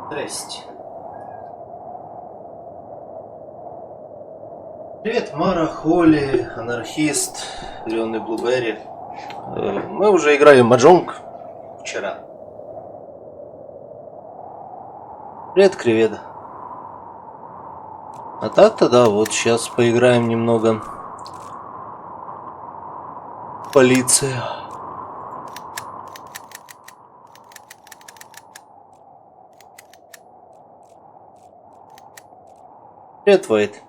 Здрасте. Привет, Мара, Холли, анархист, зеленый блуберри. Мы уже играли в маджонг вчера. Привет, Кревета. А так-то да, вот сейчас поиграем немного. Полиция. Привет, Вайт.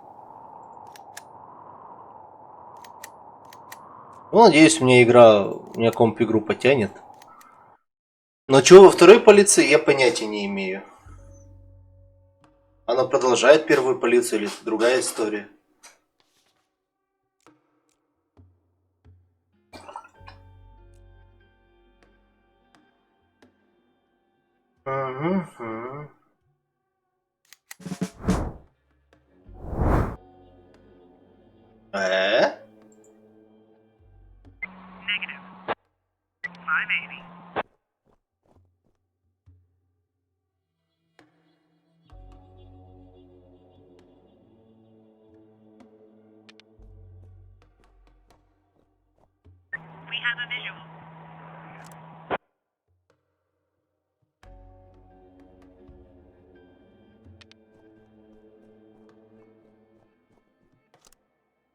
Ну, надеюсь, мне комп игру потянет. Но чего во второй полиции, я понятия не имею. Она продолжает первую полицию или это другая история? Угу.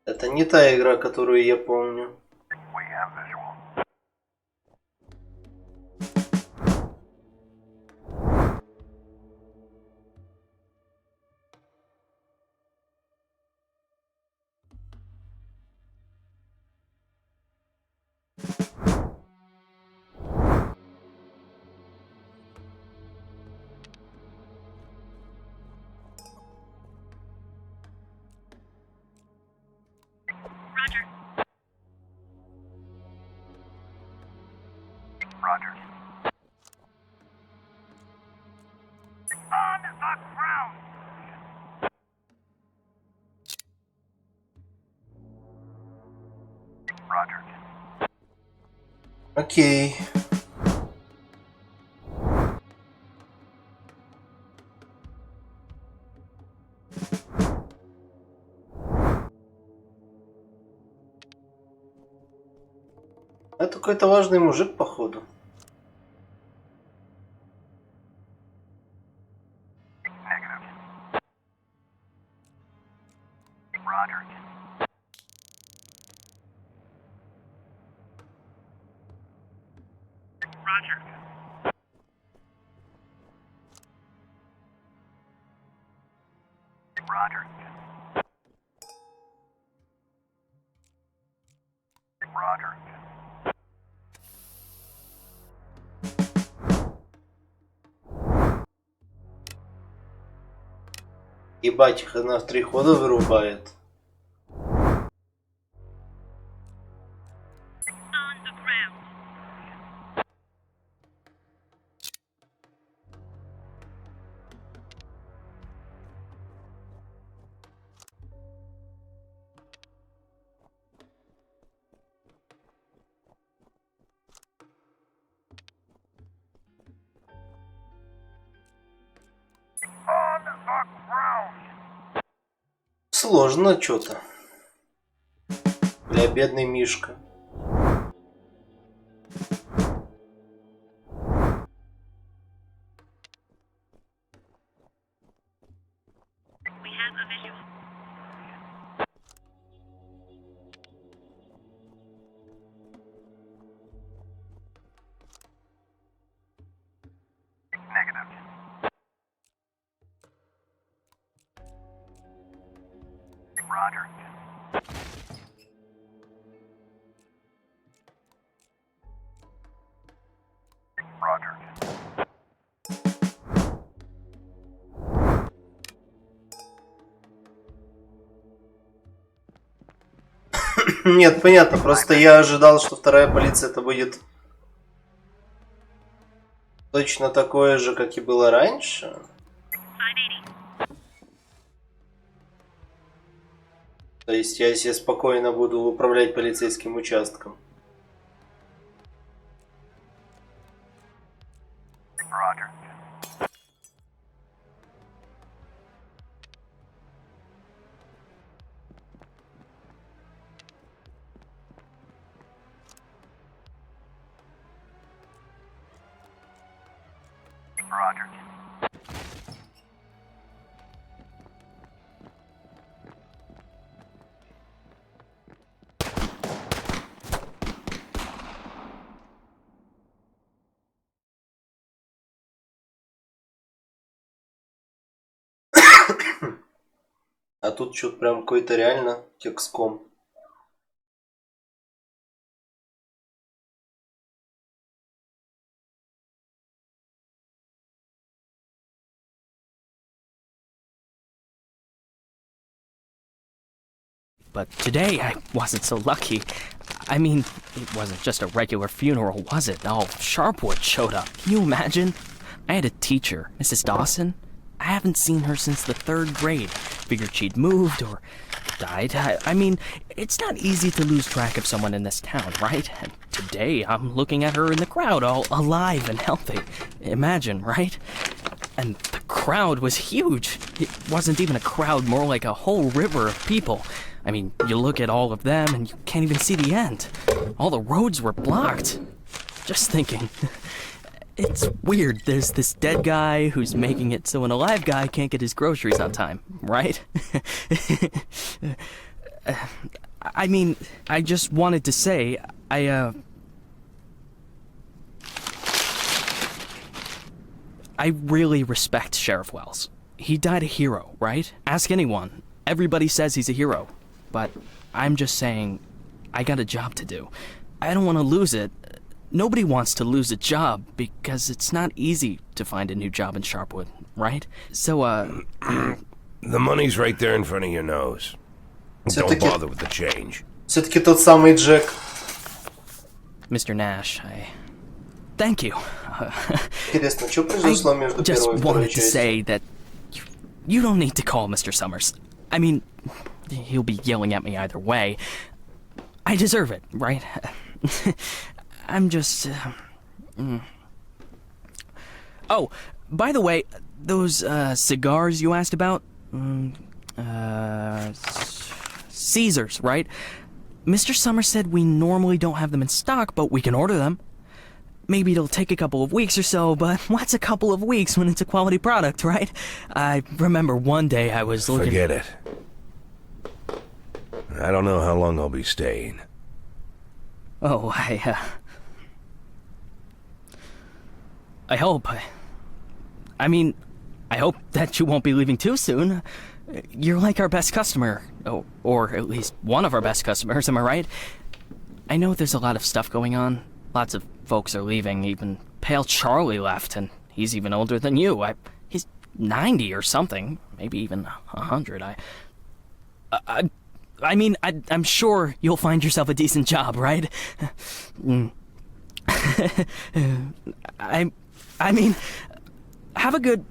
Это не та игра, которую я помню. Окей. Это какой-то важный мужик, походу. Ебать, их она в 3 хода вырубает. Сложно что-то. Для бедный Мишка. Нет, понятно, просто я ожидал, что вторая полиция это будет точно такое же, как и было раньше. То есть я себе спокойно буду управлять полицейским участком. А тут что-то прям какой-то реально текском. But today I wasn't so lucky. I mean, it wasn't just a regular funeral, was it? All Sharpwood showed up. Can you imagine? I had a teacher, Mrs. Dawson. I haven't seen her since the 3rd grade. Figured she'd moved or died. I mean, it's not easy to lose track of someone in this town, right? And today I'm looking at her in the crowd, all alive and healthy. Imagine, right? And the crowd was huge. It wasn't even a crowd, more like a whole river of people. I mean, you look at all of them and you can't even see the end. All the roads were blocked. Just thinking. It's weird. There's this dead guy who's making it so an alive guy can't get his groceries on time, right? I mean, I just wanted to say, I really respect Sheriff Wells. He died a hero, right? Ask anyone. Everybody says he's a hero. But I'm just saying, I got a job to do. I don't want to lose it. Nobody wants to lose a job because it's not easy to find a new job in Sharpwood, right? So, The money's right there in front of your nose. Don't bother with the change. Все-таки тот самый Джек. Mr. Nash, thank you. Интересно, что произошло между I just первой и второй wanted to частью? say that you don't need to call Mr. Summers. I mean, he'll be yelling at me either way. I deserve it, right? I'm just... Oh, by the way, those cigars you asked about? Caesars, right? Mr. Summers said we normally don't have them in stock, but we can order them. Maybe it'll take a couple of weeks or so, but what's a couple of weeks when it's a quality product, right? I remember one day I was looking... Forget it. I don't know how long I'll be staying. Oh, I hope. I mean, I hope that you won't be leaving too soon. You're like our best customer. Or at least one of our best customers, am I right? I know there's a lot of stuff going on. Lots of folks are leaving. Even Pale Charlie left, and he's even older than you. He's 90 or something. Maybe even 100. I mean, I'm sure you'll find yourself a decent job, right? I mean, have a good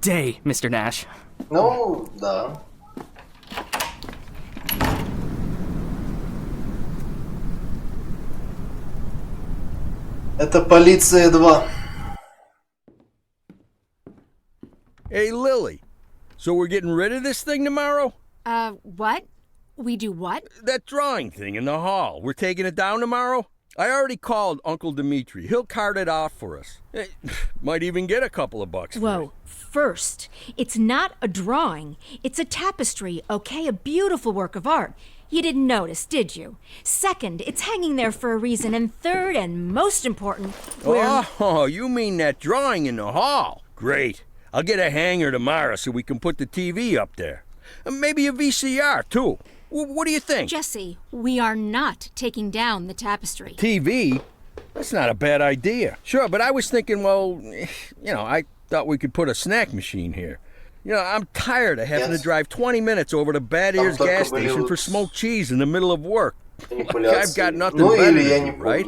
day, Mr. Nash. Ну, да. Это полиция 2. Hey, Lily. So we're getting rid of this thing tomorrow? What? We do what? That drawing thing in the hall. We're taking it down tomorrow? I already called Uncle Dimitri. He'll cart it off for us. Might even get a couple of bucks for Whoa. it. First, it's not a drawing. It's a tapestry, okay? A beautiful work of art. You didn't notice, did you? Second, it's hanging there for a reason. And third, and most important, Oh, you mean that drawing in the hall? Great. I'll get a hanger tomorrow so we can put the TV up there. Maybe a VCR, too. What do you think? Jesse, we are not taking down the tapestry. TV? That's not a bad idea. Sure, but I was thinking, well, I thought we could put a snack machine here. I'm tired of having to drive 20 minutes over to Bad Ears gas station for smoked cheese in the middle of work. Like I've got nothing better to do, right?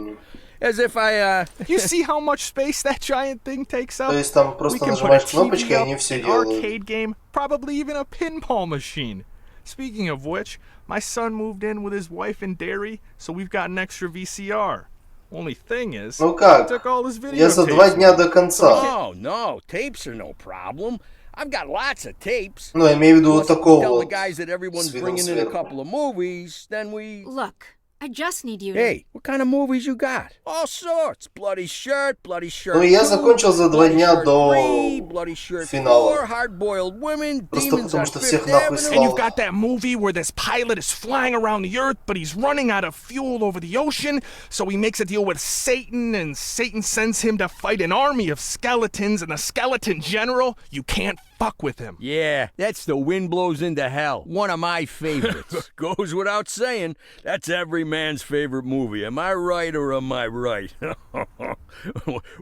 As if You see how much space that giant thing takes up? То есть там We просто can put a нажимаешь кнопочки, и TV они up, все an делают. arcade game, probably even a pinball machine. Speaking of which, my son moved in with his wife and dairy, so we've got an extra VCR. Only thing is, Ну как? he took all his Я за 2 videotapes. дня до конца. Oh, no, tapes are no problem. I've got lots of tapes. Ну, я имею в виду вот Once we такого tell the вот. guys that everyone's с видом bringing in a сверху. couple of movies, then we... Look, I just need you to... Hey, what kind of movies you got? All sorts. Bloody shirt Ну, я 2, закончил за 2 bloody дня shirt до 3, bloody shirt 4, финала. hard-boiled women, Просто demons потому on что Fifth всех нахуй Avenue. And you've слал. got that movie where this pilot is flying around the earth, but he's running out of fuel over the ocean, so he makes a deal with Satan, and Satan sends him to fight an army of skeletons, and the skeleton general, you can't fuck with him. Yeah, that's The Wind Blows into Hell. One of my favorites. Goes without saying, that's every man's favorite movie. Am I right or am I right?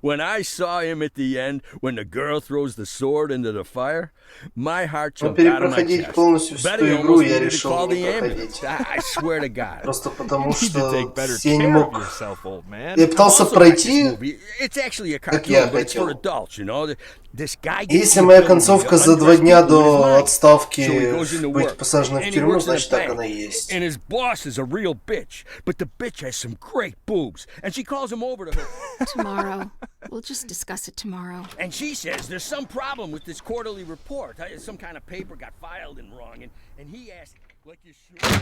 When I saw him at the end, when the girl throws the sword into the fire, my heart Но jumped out of my перепроходить chest. полностью всю Bet he игру almost я needed to решил call не the ambulance. проходить. I swear to God. Просто потому You need to что take better я не care of мог. yourself, old man. Я пытался Also like this пройти, movie. It's actually a как я cartoon, but it's for хотел. adults, you know. This guy gets Если the моя ability to концовка за 2 undress дня people with his до mind. отставки So he goes into быть work, посаженным в and he тюрьму, works in a значит так bank. оно и есть. And his boss is a real bitch, but the bitch has some great boobs, and she calls him over to her. Tomorrow. We'll just discuss it tomorrow. And she says there's some problem with this quarterly report. Some kind of paper got filed in wrong, and he asked, like you sure?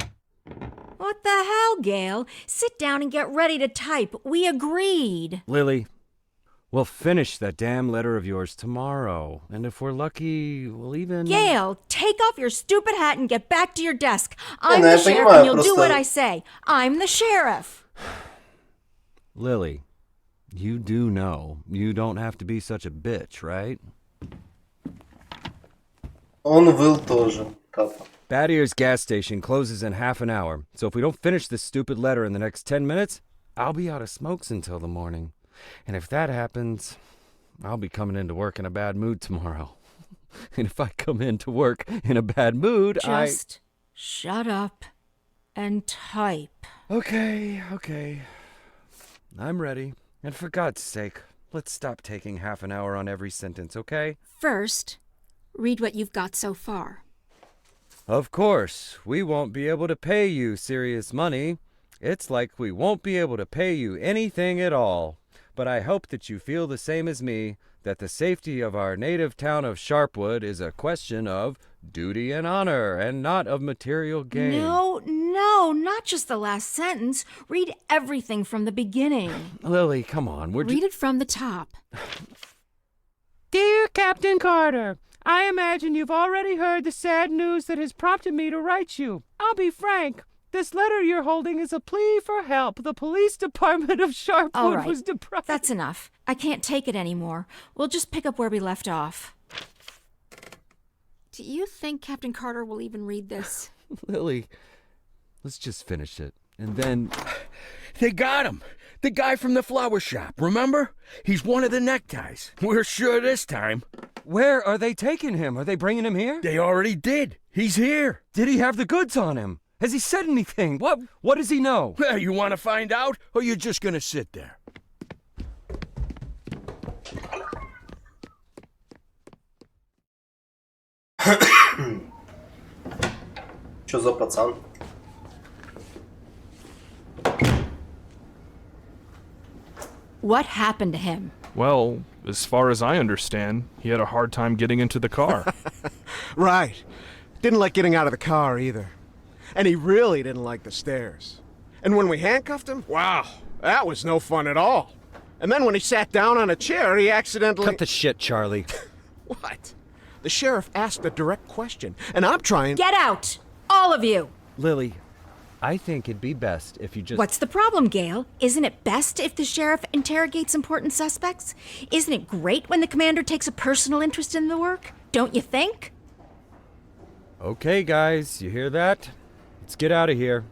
What the hell, Gail? Sit down and get ready to type. We agreed. Lily, we'll finish that damn letter of yours tomorrow. And if we're lucky, we'll even... Gail, take off your stupid hat and get back to your desk. I'm ну, the я sheriff понимаю, and you'll do просто- what I say. I'm the sheriff. Lily, you do know you don't have to be such a bitch, right? Он выл тоже, Капа. Bad Ear's gas station closes in half an hour, so if we don't finish this stupid letter in the next 10 minutes, I'll be out of smokes until the morning. And if that happens, I'll be coming into work in a bad mood tomorrow. And if I come into work in a bad mood, Just shut up and type. Okay. I'm ready. And for God's sake, let's stop taking half an hour on every sentence, okay? First, read what you've got so far. Of course, we won't be able to pay you serious money. It's like we won't be able to pay you anything at all. But I hope that you feel the same as me, that the safety of our native town of Sharpwood is a question of duty and honor, and not of material gain. No, not just the last sentence. Read everything from the beginning. Lily, come on, we're Read it from the top. Dear Captain Carter, I imagine you've already heard the sad news that has prompted me to write you. I'll be frank. This letter you're holding is a plea for help. The police department of Sharpwood All right, was deprived. that's enough. I can't take it anymore. We'll just pick up where we left off. Do you think Captain Carter will even read this? Lily, let's just finish it. And then... They got him. The guy from the flower shop, remember? He's one of the neckties. We're sure this time. Where are they taking him? Are they bringing him here? They already did. He's here. Did he have the goods on him? Has he said anything? What does he know? Well, you want to find out, or you're just going to sit there? Чё за пацан? What happened to him? Well, as far as I understand, he had a hard time getting into the car. Right. Didn't like getting out of the car either. And he really didn't like the stairs. And when we handcuffed him, wow, that was no fun at all. And then when he sat down on a chair, he accidentally... Cut the shit, Charlie. What? The sheriff asked a direct question, and I'm trying... Get out! All of you! Lily, I think it'd be best if you just... What's the problem, Gail? Isn't it best if the sheriff interrogates important suspects? Isn't it great when the commander takes a personal interest in the work? Don't you think? Okay, guys, you hear that? Let's get out of here.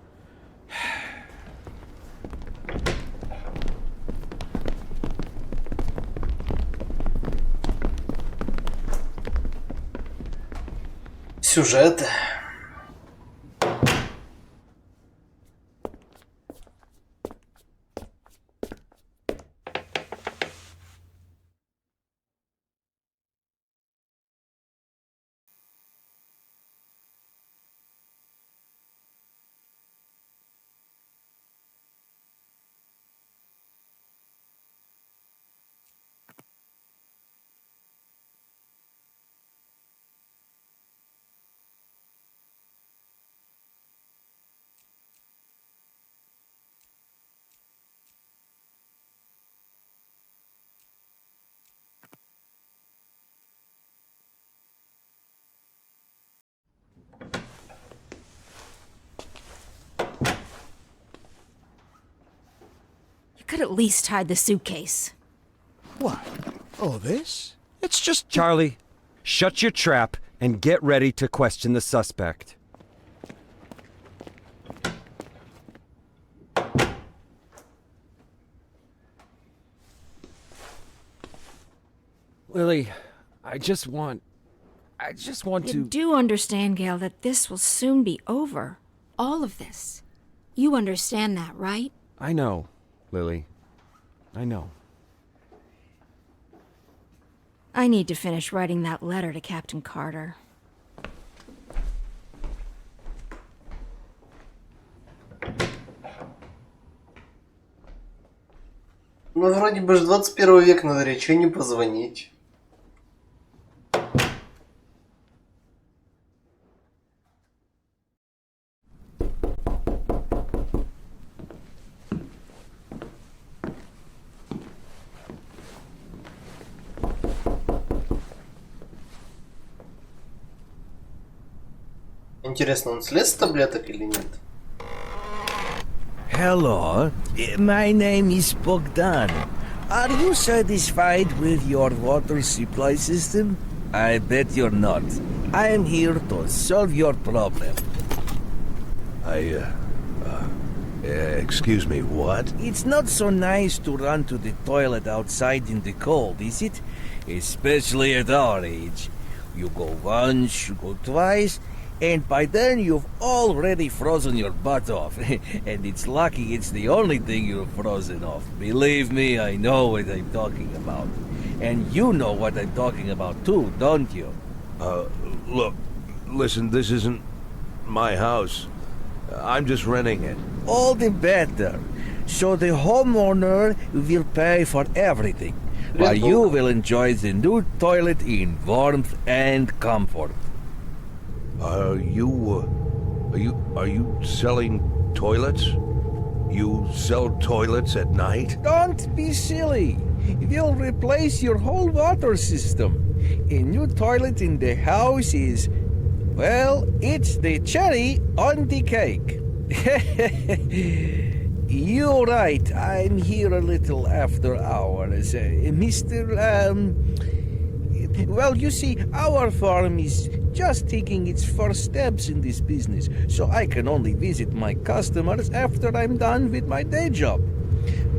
Сюжет. could at least hide the suitcase. What? Oh, this? It's just... Charlie, shut your trap and get ready to question the suspect. Lily, I just want You to... do understand, Gail, that this will soon be over. All of this. You understand that, right? I know, Lily. I know. I need to finish writing that letter to Captain Carter. Ну, вроде бы же 21 век на дворе, чё не позвонить? Интересно, он слез с таблеток или нет? Hello, my name is Bogdan. Are you satisfied with your water supply system? I bet you're not. I am here to solve your problem. Excuse me, what? It's not so nice to run to the toilet outside in the cold, is it? Especially at our age. You go once, you go twice, and by then you've already frozen your butt off. And it's lucky it's the only thing you've frozen off. Believe me, I know what I'm talking about. And you know what I'm talking about too, don't you? Look, listen, this isn't my house. I'm just renting it. All the better. So the homeowner will pay for everything, while you will enjoy the new toilet in warmth and comfort. Are you selling toilets? You sell toilets at night? Don't be silly. We'll replace your whole water system. A new toilet in the house is, well, it's the cherry on the cake. You're right. I'm here a little after hours. Well, you see, our farm is just taking its first steps in this business, so I can only visit my customers after I'm done with my day job.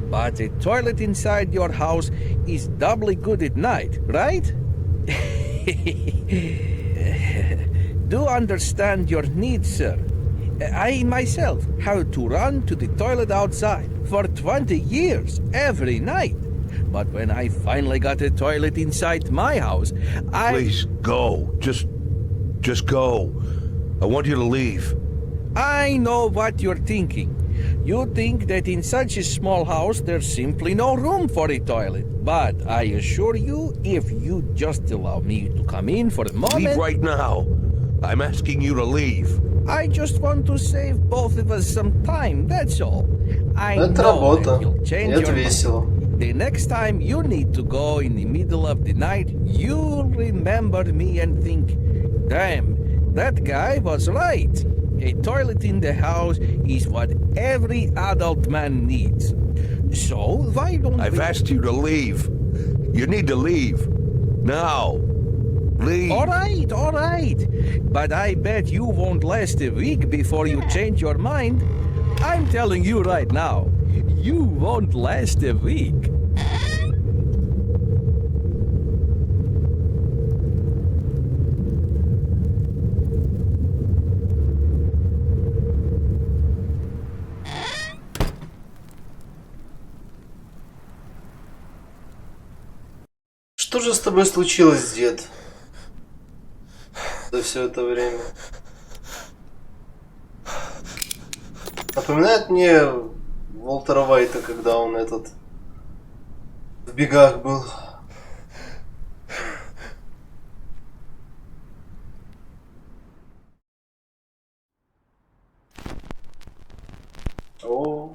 But a toilet inside your house is doubly good at night, right? Do understand your needs, sir. I myself had to run to the toilet outside for 20 years every night. But when I finally got a toilet inside my house, Please go. Just go. I want you to leave. I know what you're thinking. You think that in such a small house there's simply no room for a toilet. But I assure you, if you just allow me to come in for a moment... Leave right now. I'm asking you to leave. I just want to save both of us some time, that's all. I Это know работа. that you'll change Это your весело. mind. The next time you need to go in the middle of the night, you'll remember me and think, damn, that guy was right. A toilet in the house is what every adult man needs. So why don't I've asked you to leave. You need to leave. Now. Leave. All right. But I bet you won't last a week before you change your mind. I'm telling you right now, you won't last a week. Что же с тобой случилось, дед? За все это время. Напоминает мне Уолтера Уайта, когда он в бегах был. О.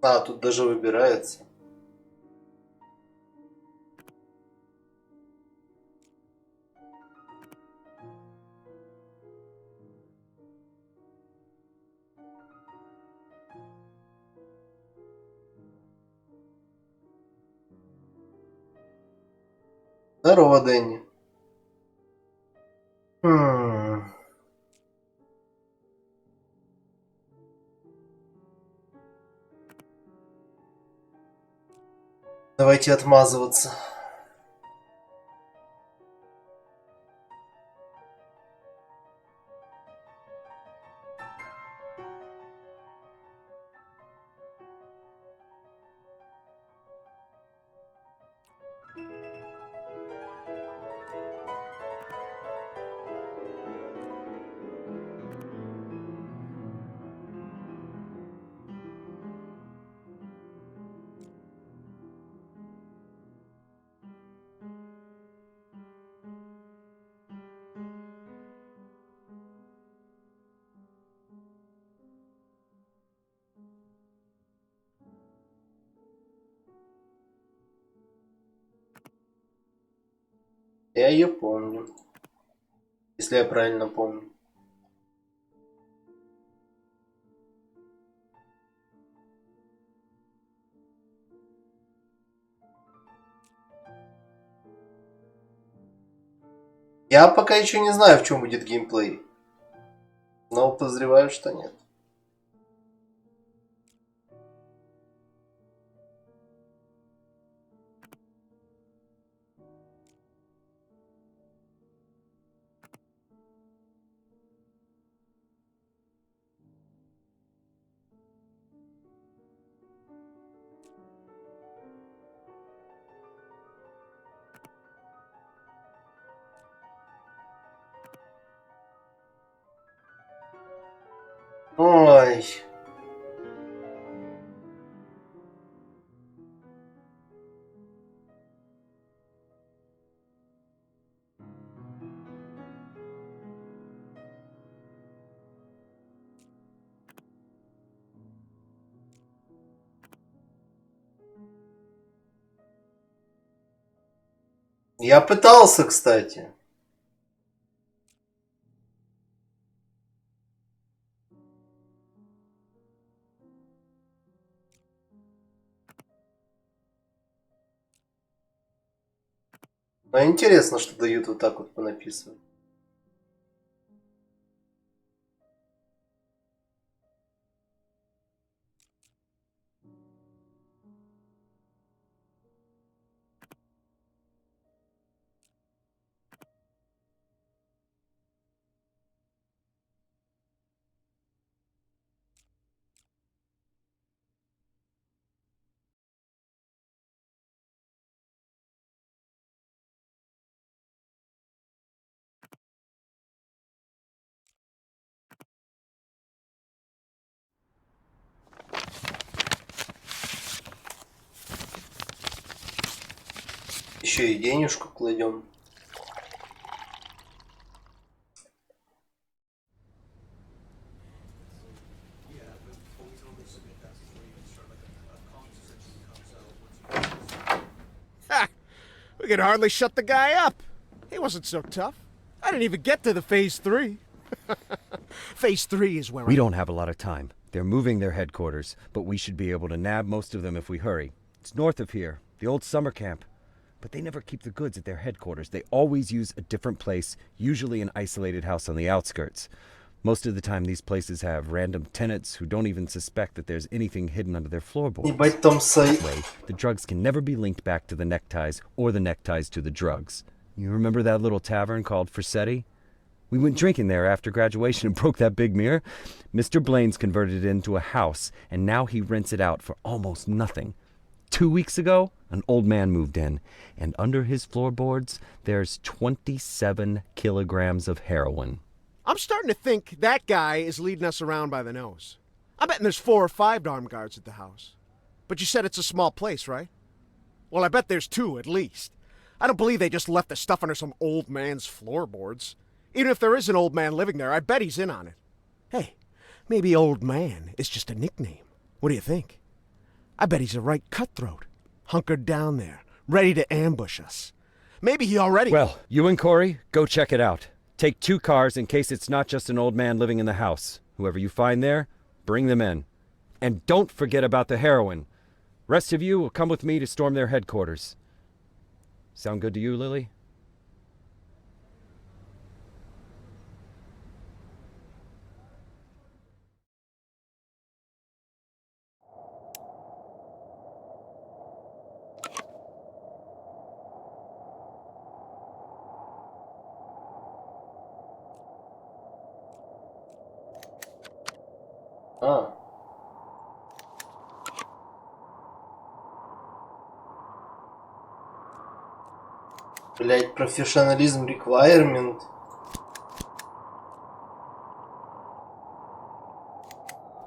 А, тут даже выбирается. Здорово, Дэнни. Давайте отмазываться. Я ее помню. Если я правильно помню. Я пока еще не знаю, в чем будет геймплей. Но подозреваю, что нет. Ой. Я пытался, кстати. Но интересно, что дают вот так вот понаписывать. Еще и денежку кладем. Ha! We could hardly shut the guy up. He wasn't so tough. I didn't even get to the phase 3. Phase 3 is where We don't have a lot of time. They're moving their headquarters, but we should be able to nab most of them if we hurry. It's north of here, the old summer camp. But they never keep the goods at their headquarters. They always use a different place, usually an isolated house on the outskirts. Most of the time, these places have random tenants who don't even suspect that there's anything hidden under their floorboards. Ебать там That way, the drugs can never be linked back to the neckties or the neckties to the drugs. You remember that little tavern called Frassetti? We went drinking there after graduation and broke that big mirror. Mr. Blaine's converted it into a house, and now he rents it out for almost nothing. 2 weeks ago, an old man moved in, and under his floorboards, there's 27 kilograms of heroin. I'm starting to think that guy is leading us around by the nose. I'm betting there's 4 or 5 armed guards at the house. But you said it's a small place, right? Well, I bet there's 2 at least. I don't believe they just left the stuff under some old man's floorboards. Even if there is an old man living there, I bet he's in on it. Hey, maybe old man is just a nickname. What do you think? I bet he's a right cutthroat, hunkered down there, ready to ambush us. Maybe he already... Well, you and Corey, go check it out. Take 2 cars in case it's not just an old man living in the house. Whoever you find there, bring them in. And don't forget about the heroin. Rest of you will come with me to storm their headquarters. Sound good to you, Lily? А. Блять, профессионализм requirement.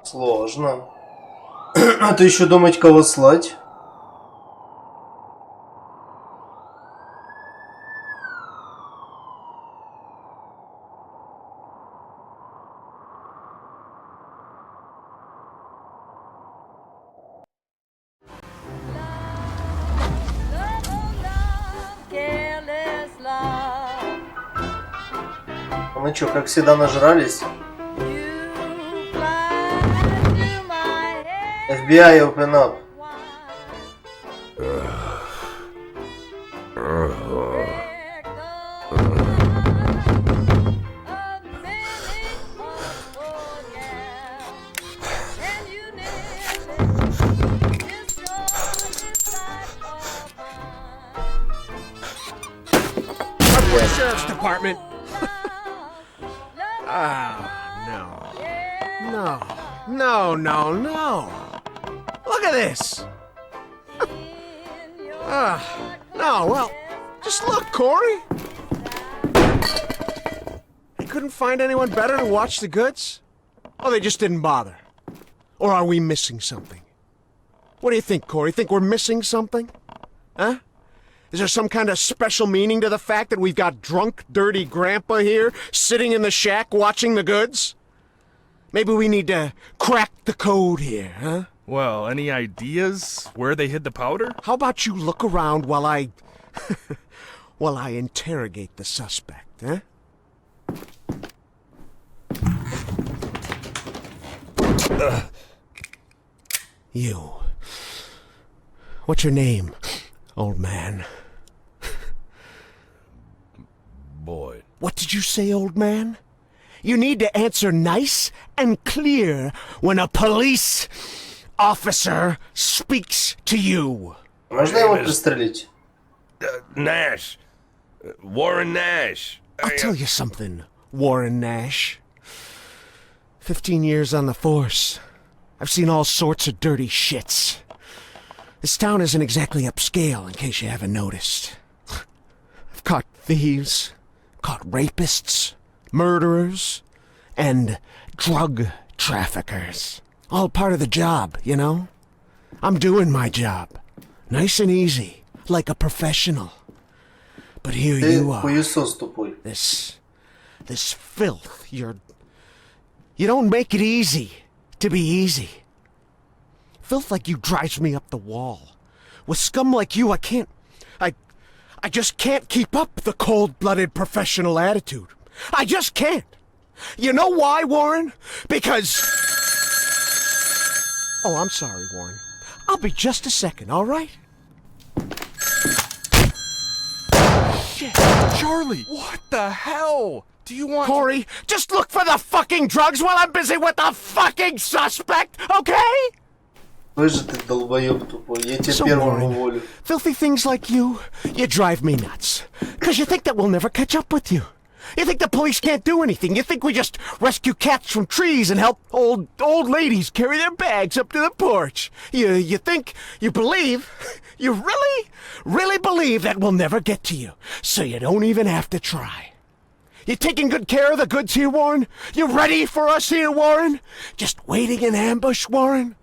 Сложно. А ты еще думать, кого слать? Мы что, как всегда, нажрались? FBI, open up. Sheriff's Department. No. Look at this. No, well, just look, Corey. They couldn't find anyone better to watch the goods? Or they just didn't bother? Or are we missing something? What do you think, Corey? Think we're missing something? Huh? Is there some kind of special meaning to the fact that we've got drunk, dirty grandpa here, sitting in the shack watching the goods? Maybe we need to crack the code here, huh? Well, any ideas where they hid the powder? How about you look around while I... while I interrogate the suspect, huh? You. What's your name, old man? Boyd. What did you say, old man? You need to answer nice and clear when a police officer speaks to you. Можно его пристрелить? Nash. Warren Nash. I'll tell you something, Warren Nash. 15 years on the force. I've seen all sorts of dirty shits. This town isn't exactly upscale, in case you haven't noticed. I've caught thieves, caught rapists, murderers, and drug traffickers. All part of the job, you know? I'm doing my job. Nice and easy, like a professional. But here you are. This filth, you don't make it easy to be easy. Filth like you drives me up the wall. With scum like you, I just can't keep up the cold-blooded professional attitude. I just can't. You know why, Warren? Because... Oh, I'm sorry, Warren. I'll be just a second, all right? Shit, Charlie, what the hell? Do you want... Corey, just look for the fucking drugs while I'm busy with the fucking suspect, okay? Вы же ты долбоёб тупой, я тебя первым уволю. Filthy things like you drive me nuts. Cause you think that we'll never catch up with you. You think the police can't do anything. You think we just rescue cats from trees and help old ladies carry their bags up to the porch. You think, you believe, you really believe that we'll never get to you. So you don't even have to try. You taking good care of the goods here, Warren? You ready for us here, Warren? Just waiting in ambush, Warren?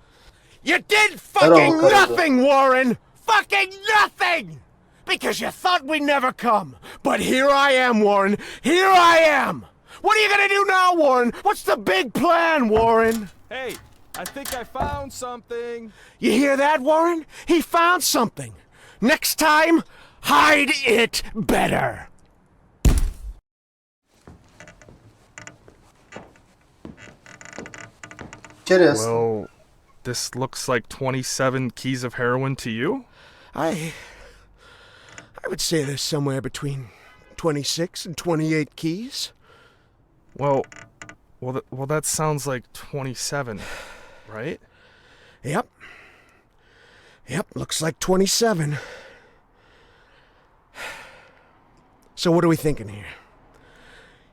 You did fucking nothing, Warren! Fucking nothing! Because you thought we'd never come. But here I am, Warren. Here I am! What are you gonna do now, Warren? What's the big plan, Warren? Hey, I think I found something. You hear that, Warren? He found something. Next time, hide it better. Интересно. Well, this looks like 27 keys of heroin to you? I would say there's somewhere between 26 and 28 keys. Well, that sounds like 27, right? Yep. Yep, looks like 27. So what are we thinking here?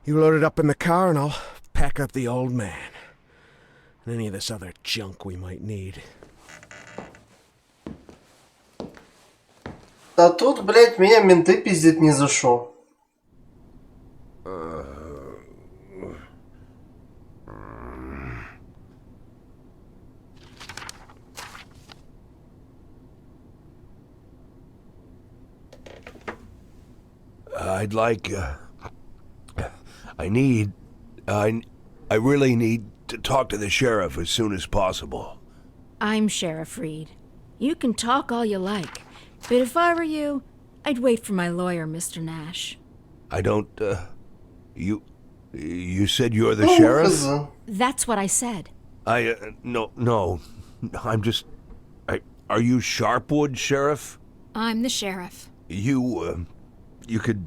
You load it up in the car and I'll pack up the old man. And any of this other junk we might need. Да тут, блядь, меня менты пиздят ни за шо. I'd like, I really need to talk to the sheriff as soon as possible. I'm Sheriff Reed. You can talk all you like, but if I were you, I'd wait for my lawyer, Mr. Nash. I don't, you said you're the sheriff? That's what I said. No, I'm just, are you Sharpwood, Sheriff? I'm the sheriff. You could,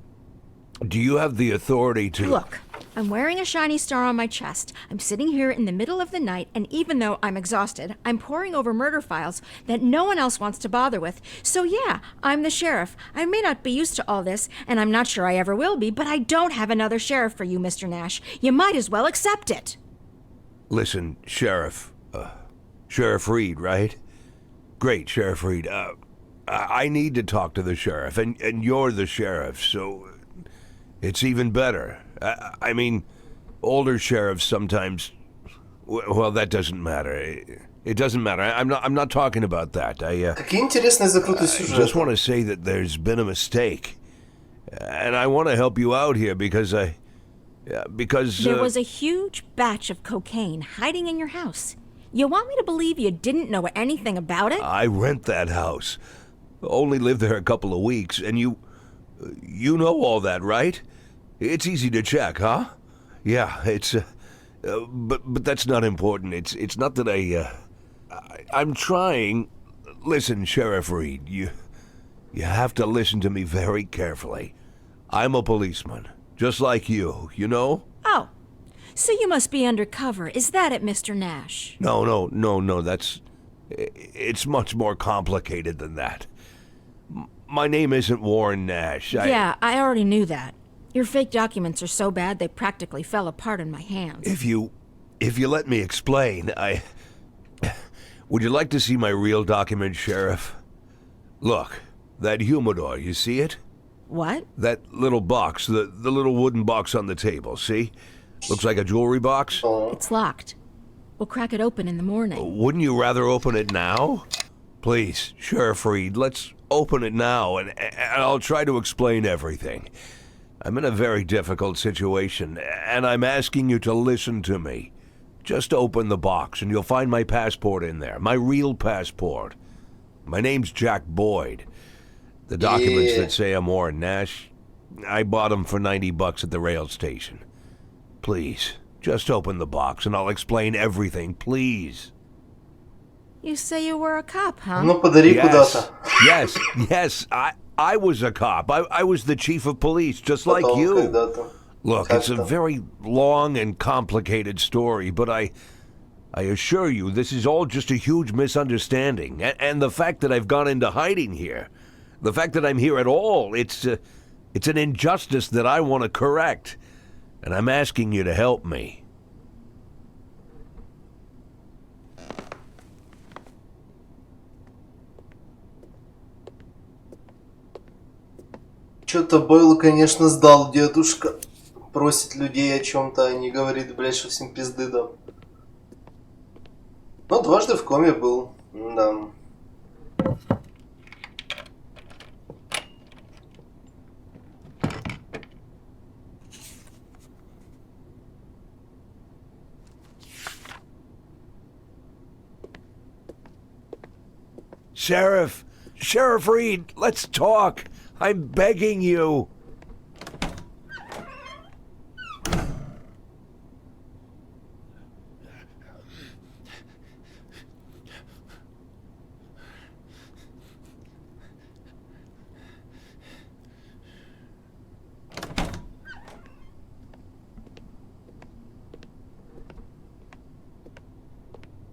do you have the authority to... Look, I'm wearing a shiny star on my chest. I'm sitting here in the middle of the night, and even though I'm exhausted, I'm poring over murder files that no one else wants to bother with. So yeah, I'm the sheriff. I may not be used to all this, and I'm not sure I ever will be, but I don't have another sheriff for you, Mr. Nash. You might as well accept it. Listen, Sheriff, Sheriff Reed, right? Great, Sheriff Reed. I need to talk to the sheriff, and you're the sheriff, so it's even better. I mean, older sheriffs sometimes... Well, that doesn't matter. It doesn't matter. I'm not talking about that. Какие интересные закруты сюжета. I just want to say that there's been a mistake. And I want to help you out here because there was a huge batch of cocaine hiding in your house. You want me to believe you didn't know anything about it? I rent that house. Only lived there a couple of weeks, and you know all that, right? It's easy to check, huh? Yeah, it's but that's not important. It's not that I'm trying. Listen, Sheriff Reed, you have to listen to me very carefully. I'm a policeman, just like you know? Oh, so you must be undercover. Is that it, Mr. Nash? No, it's much more complicated than that. My name isn't Warren Nash. Yeah, I already knew that. Your fake documents are so bad they practically fell apart in my hands. If you let me explain, would you like to see my real document, Sheriff? Look, that humidor, you see it? What? That little box, the little wooden box on the table, see? Looks like a jewelry box. It's locked. We'll crack it open in the morning. Wouldn't you rather open it now? Please, Sheriff Reed, let's open it now, and I'll try to explain everything. I'm in a very difficult situation, and I'm asking you to listen to me. Just open the box, and you'll find my passport in there, my real passport. My name's Jack Boyd. The documents that say I'm Warren Nash, I bought them for $90 at the rail station. Please, just open the box, and I'll explain everything, please. You say you were a cop, huh? Ну, подари куда-то. Yes, I was a cop. I was the chief of police, just like you. Look, it's a very long and complicated story, but I assure you this is all just a huge misunderstanding. And the fact that I've gone into hiding here, the fact that I'm here at all, it's an injustice that I want to correct. And I'm asking you to help me. Что-то Бойл, конечно, сдал, дедушка. Просит людей о чем-то, а не говорит, блядь, что всем пизды дам. Ну, дважды в коме был, да. Sheriff! Sheriff Reed, let's talk! I'm begging you!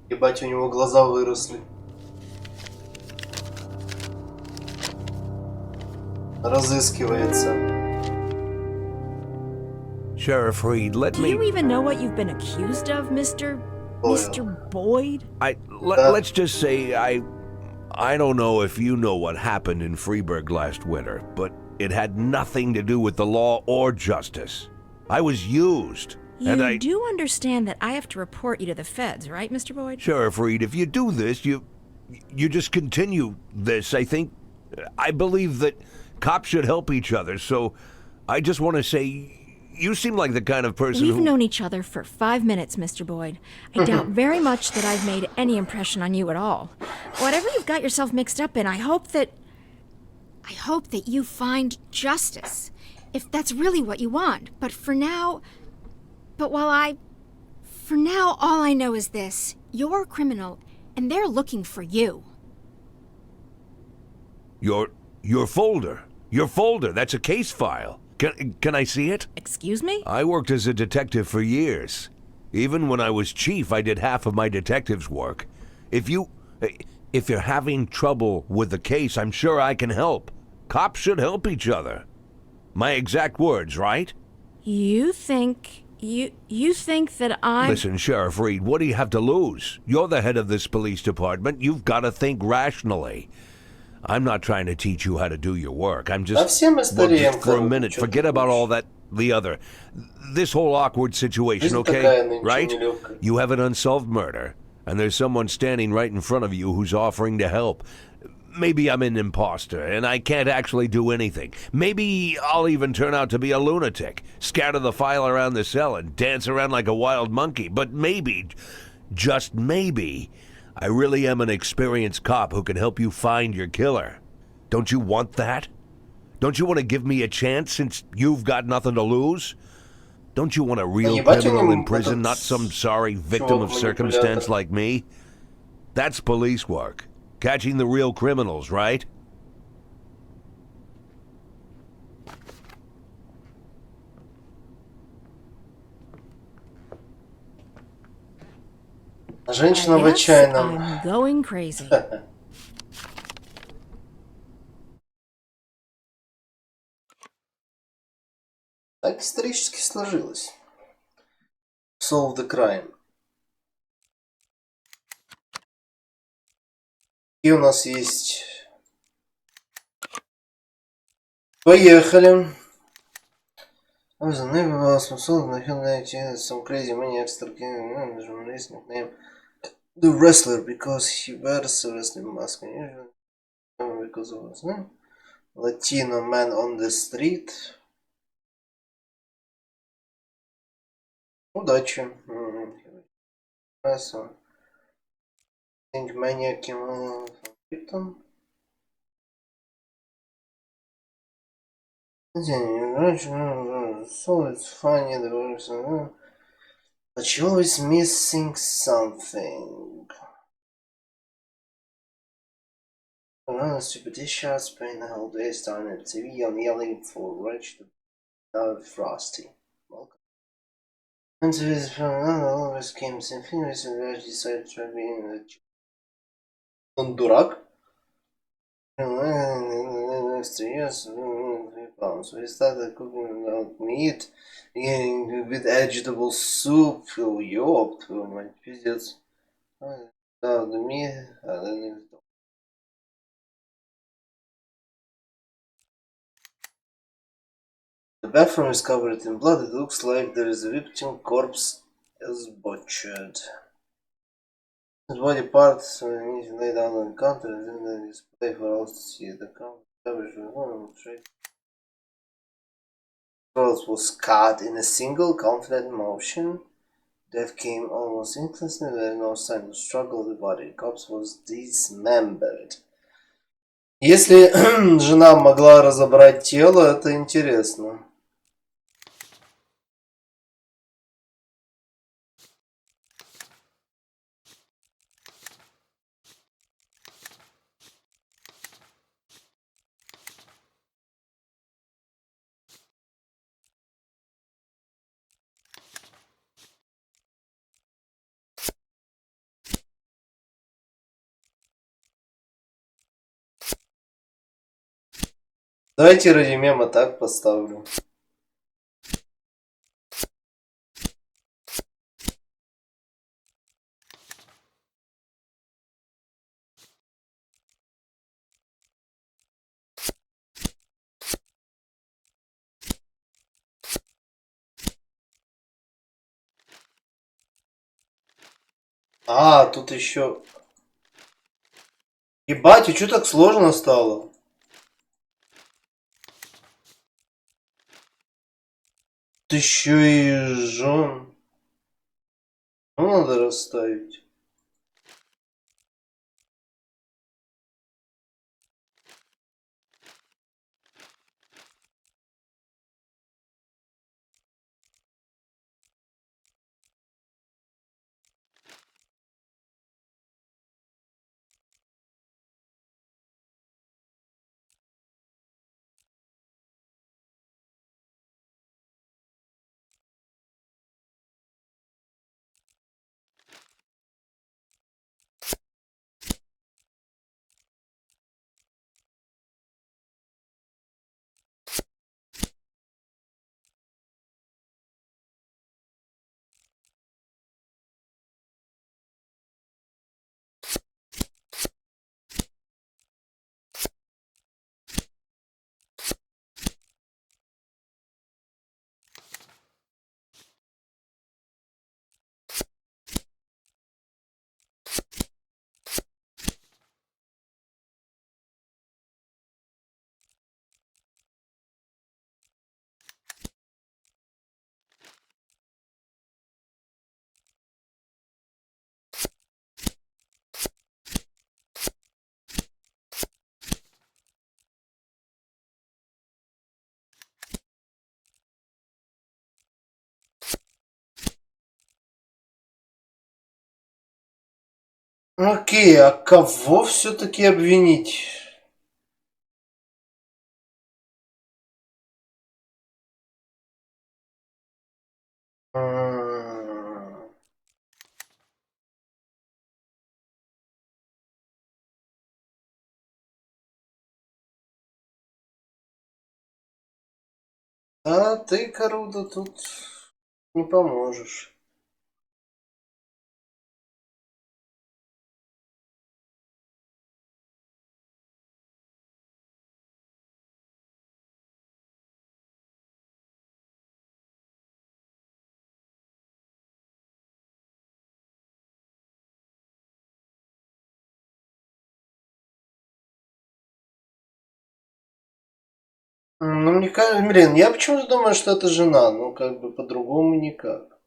Ебать, у него глаза выросли. Разыскивается. Sheriff Reed, let Do me... you even know what you've been accused of, Mr. Boyd? Let's just say I don't know if you know what happened in Freeburg last winter, but it had nothing to do with the law or justice. I was used. And You do understand that I have to report you to the feds, right, Mr. Boyd? Sheriff Reed, if you do this, you just continue this. I believe that cops should help each other, so I just want to say you seem like the kind of person We've who... known each other for 5 minutes, Mr. Boyd. I doubt very much that I've made any impression on you at all. Whatever you've got yourself mixed up in, I hope that you find justice. If that's really what you want. But for now, all I know is this. You're a criminal, and they're looking for you. Your folder. Your folder. That's a case file. Can I see it? Excuse me? I worked as a detective for years. Even when I was chief, I did half of my detective's work. If you're having trouble with the case, I'm sure I can help. Cops should help each other. My exact words, right? You think that I'm... Listen, Sheriff Reed, what do you have to lose? You're the head of this police department. You've got to think rationally. I'm not trying to teach you how to do your work. I'm just... just for a minute, forget about all that, the other. This whole awkward situation, okay? Right? You have an unsolved murder, and there's someone standing right in front of you who's offering to help. Maybe I'm an imposter, and I can't actually do anything. Maybe I'll even turn out to be a lunatic, scatter the file around the cell and dance around like a wild monkey. But maybe, just maybe, I really am an experienced cop who can help you find your killer. Don't you want that? Don't you want to give me a chance since you've got nothing to lose? Don't you want a real criminal in prison, not some sorry victim of circumstance like me? That's police work. Catching the real criminals, right? Женщина в отчаянном. I'm going crazy. Так исторически сложилось. Solve the crime. И у нас есть... Поехали. Some crazy maniac journalist nickname the wrestler because he wears a wrestling mask because of his name. Latino man on the street. Удачи. Think maniac victim. So it's funny, but you're always missing something. Stupid shots, spending the whole day staring at TV and yelling for Rich to be frosty. Welcome. Into his always came symphonious and Rich decided to try being a он дурак. Next 3 years, so he started cooking out meat, eating with vegetable soup. Ёб твою мать, пиздец. The meat, the bathroom is covered in blood. It looks like there is a victim corpse is butchered. His body parts need to lay down on the counter and then the display for all to see. The coverage was cut in a single confident motion. Death came almost instantly. There was no sign of struggle. The body corpse was dismembered. Если жена могла разобрать тело, это интересно. Давайте ради мема так поставлю. А, тут еще... Ебать, и что так сложно стало? Тут еще и жен. Ну, надо расставить. Окей, а кого все-таки обвинить? А ты, Коруда, тут не поможешь. Ну, мне кажется, блин, я почему-то думаю, что это жена. Ну, как бы по-другому никак.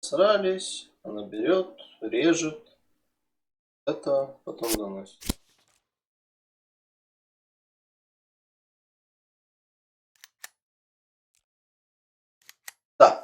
Срались, она берет, режет. Это потом доносит. Да.